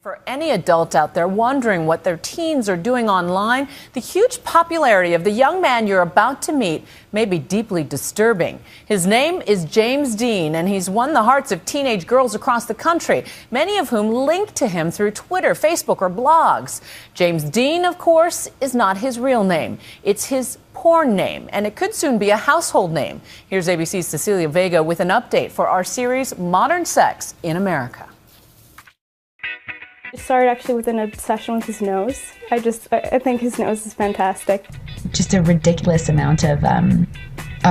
For any adult out there wondering what their teens are doing online, the huge popularity of the young man you're about to meet may be deeply disturbing. His name is James Deen, and he's won the hearts of teenage girls across the country, many of whom link to him through Twitter, Facebook, or blogs. James Deen, of course, is not his real name. It's his porn name, and it could soon be a household name. Here's ABC's Cecilia Vega with an update for our series, Modern Sex in America. It started actually with an obsession with his nose. I think his nose is fantastic. Just a ridiculous amount of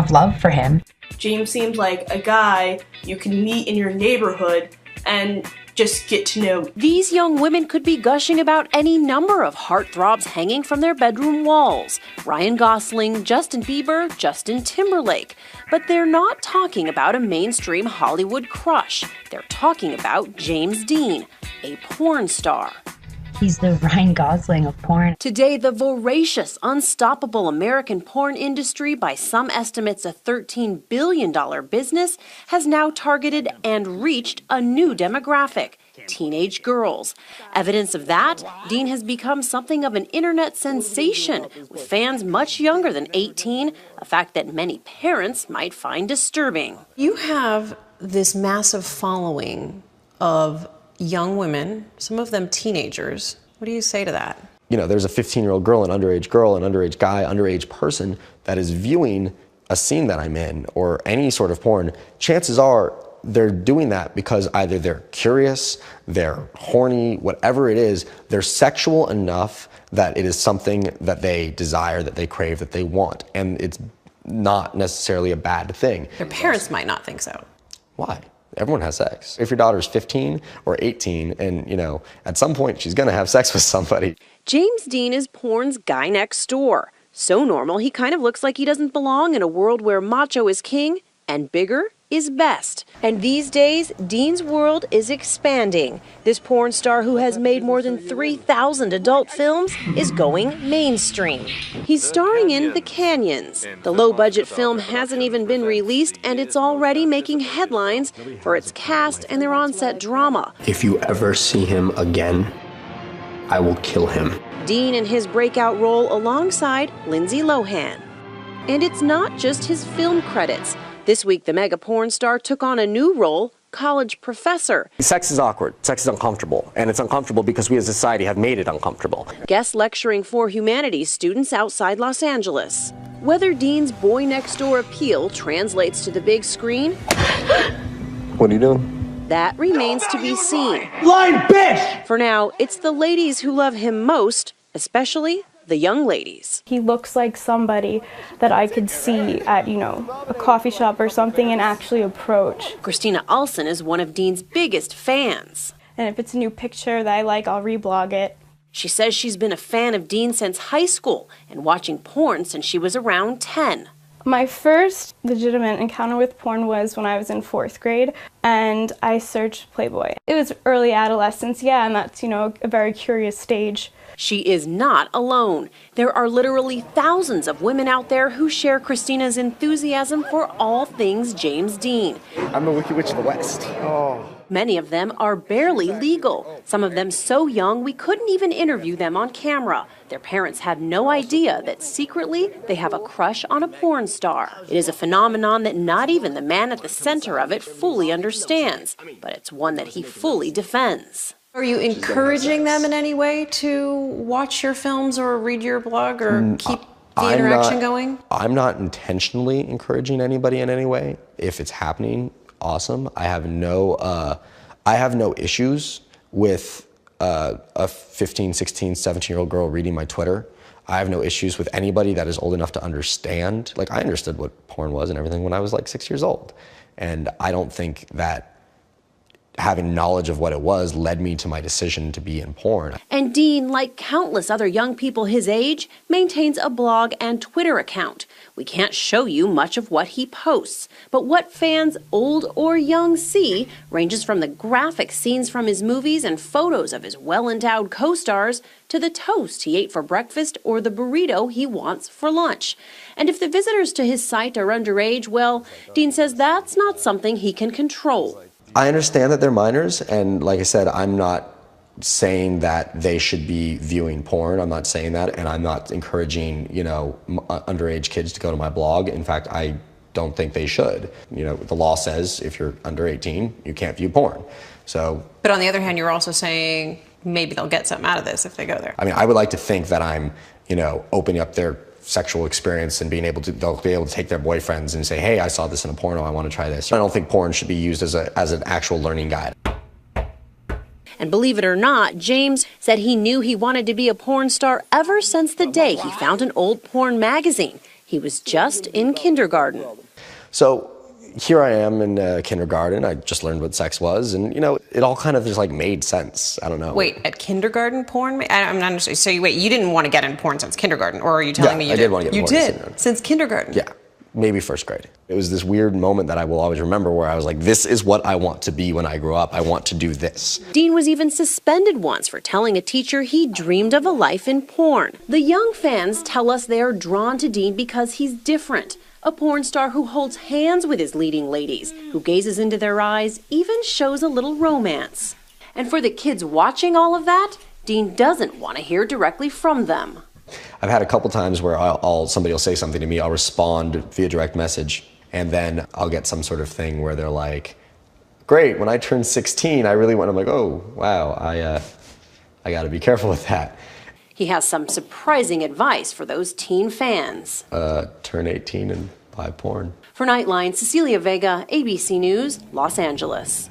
love for him. James seemed like a guy you could meet in your neighborhood and just get to know. These young women could be gushing about any number of heartthrobs hanging from their bedroom walls. Ryan Gosling, Justin Bieber, Justin Timberlake. But they're not talking about a mainstream Hollywood crush. They're talking about James Deen, a porn star. He's the Ryan Gosling of porn. Today, the voracious, unstoppable American porn industry, by some estimates a $13 billion business, has now targeted and reached a new demographic, teenage girls. Evidence of that, Deen has become something of an internet sensation, with fans much younger than 18, a fact that many parents might find disturbing. You have this massive following of young women, some of them teenagers. What do you say to that? You know, there's a 15-year-old girl, an underage guy, underage person that is viewing a scene that I'm in or any sort of porn. Chances are they're doing that because either they're curious, they're horny, whatever it is, they're sexual enough that it is something that they desire, that they crave, that they want. And it's not necessarily a bad thing. Their parents might not think so. Why? Everyone has sex. If your daughter's 15 or 18 and, you know, at some point she's going to have sex with somebody. James Deen is porn's guy next door. So normal, he kind of looks like he doesn't belong in a world where macho is king and bigger is best. And these days, Deen's world is expanding. This porn star, who has made more than 3,000 adult films, is going mainstream. He's starring in The Canyons. The low-budget film hasn't even been released, and it's already making headlines for its cast and their on-set drama. If you ever see him again, I will kill him. Deen in his breakout role alongside Lindsay Lohan. And it's not just his film credits. This week, the mega porn star took on a new role, college professor. Sex is awkward, sex is uncomfortable, and it's uncomfortable because we as a society have made it uncomfortable. Guest lecturing for humanities students outside Los Angeles. Whether Deen's boy next door appeal translates to the big screen, What are you doing? That remains to be seen. Blind bitch! For now, it's the ladies who love him most, especially the young ladies. He looks like somebody that I could see at, a coffee shop or something and actually approach. Christina Alson is one of Deen's biggest fans. And if it's a new picture that I like, I'll reblog it. She says she's been a fan of Deen since high school and watching porn since she was around 10. My first legitimate encounter with porn was when I was in 4th grade, and I searched Playboy. It was early adolescence, and that's, a very curious stage. She is not alone. There are literally thousands of women out there who share Christina's enthusiasm for all things James Deen. I'm a Wicked Witch of the West. Oh. Many of them are barely legal. Some of them so young we couldn't even interview them on camera. Their parents had no idea that secretly they have a crush on a porn star. It is a phenomenon that not even the man at the center of it fully understands, but it's one that he fully defends. Are you encouraging them in any way to watch your films or read your blog or keep the interaction going? I'm not intentionally encouraging anybody in any way. If it's happening, awesome. I have no issues with a 15, 16, 17-year-old girl reading my Twitter. I have no issues with anybody that is old enough to understand. Like, I understood what porn was and everything when I was like 6 years old. And I don't think that having knowledge of what it was led me to my decision to be in porn. And Deen, like countless other young people his age, maintains a blog and Twitter account. We can't show you much of what he posts, but what fans, old or young, see ranges from the graphic scenes from his movies and photos of his well-endowed co-stars to the toast he ate for breakfast or the burrito he wants for lunch. And if the visitors to his site are underage, well, Deen says that's not something he can control. I understand that they're minors, and like I said, I'm not saying that they should be viewing porn. I'm not saying that, and I'm not encouraging, you know, underage kids to go to my blog. In fact, I don't think they should. You know, the law says if you're under 18, you can't view porn. So. But on the other hand, you're also saying maybe they'll get something out of this if they go there. I mean, I would like to think that I'm, you know, opening up their sexual experience and they'll be able to take their boyfriends and say, hey, I saw this in a porno, I want to try this. I don't think porn should be used as an actual learning guide. And believe it or not, James said he knew he wanted to be a porn star ever since the day he found an old porn magazine. He was just in kindergarten. So here I am in kindergarten. I just learned what sex was, and you know, it all kind of just like made sense. I don't know. Wait, at kindergarten porn? I'm not understanding. So you didn't want to get in porn since kindergarten, or are you telling me you did? I did want to get in porn. You did? Since kindergarten? Yeah. Maybe first grade. It was this weird moment that I will always remember where I was like, this is what I want to be when I grow up. I want to do this. Deen was even suspended once for telling a teacher he dreamed of a life in porn. The young fans tell us they are drawn to Deen because he's different. A porn star who holds hands with his leading ladies, who gazes into their eyes, even shows a little romance. And for the kids watching all of that, Deen doesn't want to hear directly from them. I've had a couple times where somebody will say something to me, I'll respond via direct message, and then I'll get some sort of thing where they're like, great, when I turned 16, I really went, I'm like, oh, wow, I gotta be careful with that. He has some surprising advice for those teen fans. Turn 18 and buy porn. For Nightline, Cecilia Vega, ABC News, Los Angeles.